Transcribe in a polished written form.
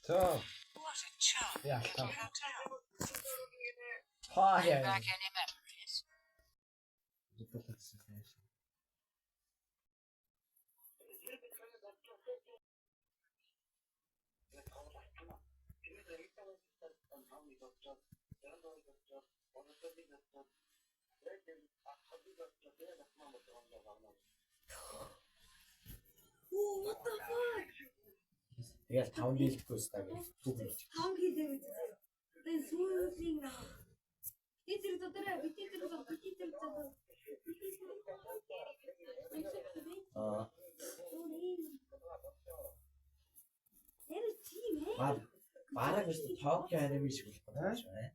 So, yeah, come. Back any memories? Oh, what the fuck? Тэгэл 5 дийлдэхгүй стаг түүх. 5 хийлээ гэж. Тэгээ сүүлийн Титэр дотор битэр дотор. Тэр тийм ээ. Бараг өстө Токио анime шиг болох байна шүү ээ.